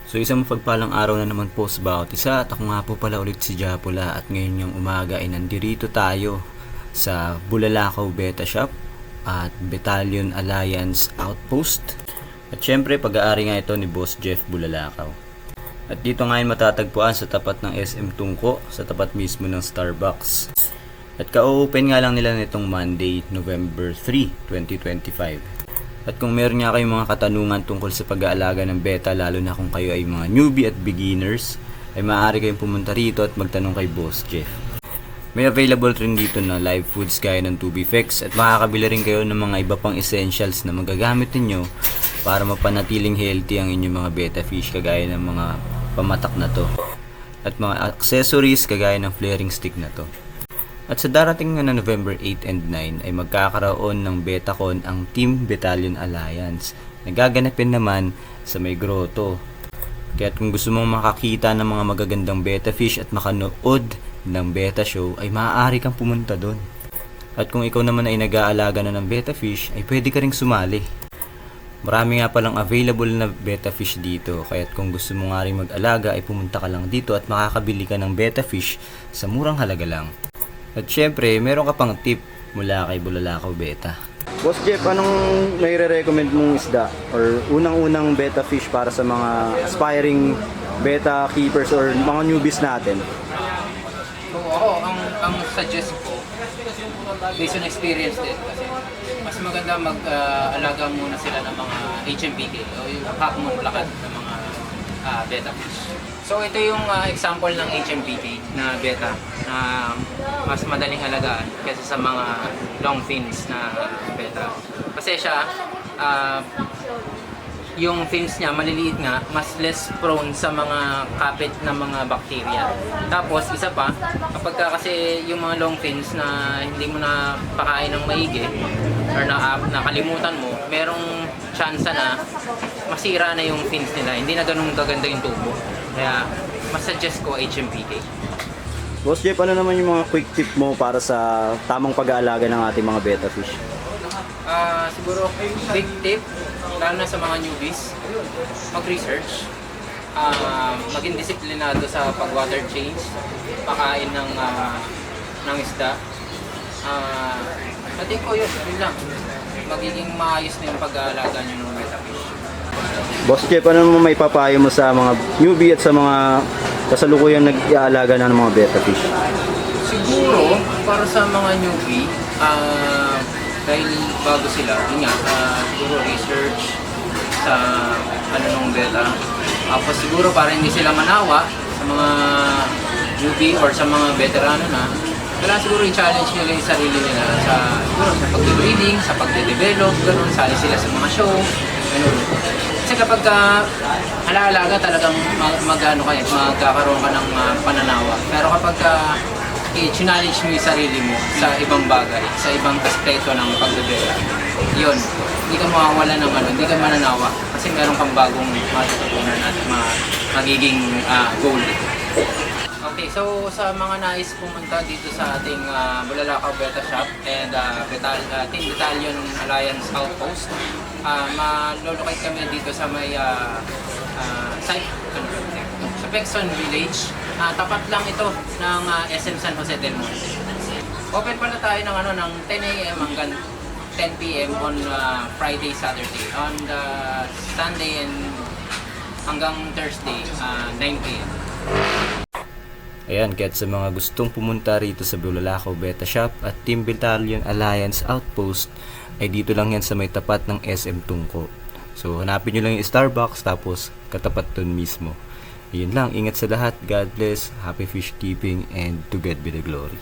So isang mapagpalang araw na naman po sa bawat isa at ako nga po pala ulit si Japula at ngayon yung umaga ay nandito tayo sa Bulalakaw Beta Shop at Battalion Alliance Outpost. At syempre pag-aari nga ito ni Boss Jeff Bulalakaw. At dito ngayon matatagpuan sa tapat ng SM Tungko, sa tapat mismo ng Starbucks. At ka-open nga lang nila nitong Monday, November 3, 2025. At kung meron nga kayong mga katanungan tungkol sa pag-aalaga ng beta, lalo na kung kayo ay mga newbie at beginners, ay maaari kayong pumunta rito at magtanong kay Boss Jeff. May available rin dito na live foods gaya ng Tubifex at makakabili rin kayo ng mga iba pang essentials na magagamit ninyo para mapanatiling healthy ang inyong mga beta fish kagaya ng mga pamatak na to at mga accessories kagaya ng flaring stick na to. At sa darating na November 8 and 9 ay magkakaroon ng BetaCon ang Team Battalion Alliance. Nagaganapin naman sa may grotto. Kaya kung gusto mong makakita ng mga magagandang beta fish at makanood ng beta show ay maaari kang pumunta doon. At kung ikaw naman ay nag-aalaga na ng beta fish ay pwede ka ring sumali. Marami nga palang available na beta fish dito. Kaya kung gusto mo nga rin mag-alaga ay pumunta ka lang dito at makakabili ka ng beta fish sa murang halaga lang. At syempre, meron ka pang tip mula kay Bulalakaw Beta. Boss Jeff, anong nai-recommend mong isda or unang-unang beta fish para sa mga aspiring beta keepers or mga newbies natin? So ako, ang suggest ko, based on experience din kasi mas maganda mag-alaga muna sila ng mga HMBK o yung half moon lakad ng mga beta fish. So ito yung example ng HMBK na beta na mas madaling alagaan kaysa sa mga long fins na beta. Kasi siya, yung fins niya maliliit nga, mas less prone sa mga kapit na mga bacteria. Tapos isa pa, kapag kasi yung mga long fins na hindi mo na pakain ng maigi or nakalimutan mo, merong chance na masira na yung fins nila, hindi na ganun gaganda yung tubo. Kaya mas suggest ko HMPK. Boss Jeff, ano naman yung mga quick tip mo para sa tamang pag-aalaga ng ating mga beta fish? Siguro big tip, lalo na sa mga newbies, mag-research, maging disiplinado sa pag-water change, pakain ng isda. Pati ko yun lang, magiging maayos na yung pag-aalaga nyo ng beta fish. Boss Jeff, ano naman may papayo mo sa mga newbie at sa mga kasalukuyang nag-aalaga na ng mga beta fish? Siguro, para sa mga newbie, dahil bago sila, yun nga, siguro research sa nung beta. Tapos siguro para hindi sila manawa sa mga newbie or sa mga veterano na, kailangan siguro i-challenge nila yung sarili nila siguro sa pag-breeding, sa pag-develop, gano'n, sali sila sa mga show, gano'n. Kasi kapag alaalaga talagang magkakaroon ka ng pananawa. Pero kapag i-challenge mo yung sarili mo sa ibang bagay, sa ibang aspeto ng pag-develop, yun, hindi ka mawawala ng hindi ka mananawa kasi meron kang bagong matututunan at magiging goal. Okay, so sa mga nais pumunta dito sa ating Bulalakaw Beta Shop and Team Battalion Alliance Outpost, malolocate kami dito sa may site, sa Pexon Village. Tapat lang ito ng SM San Jose del Monte. Open pala tayo ng 10 AM hanggang 10 PM on Friday, Saturday. On the Sunday and hanggang Thursday, 9 PM. Ayan, kahit sa mga gustong pumunta rito sa Bulalakaw Beta Shop at Team Battalion Alliance Outpost, ay dito lang yan sa may tapat ng SM Tungko. So hanapin nyo lang yung Starbucks tapos katapat dun mismo. Yun lang, ingat sa lahat, God bless, happy fish keeping, and to God be the glory.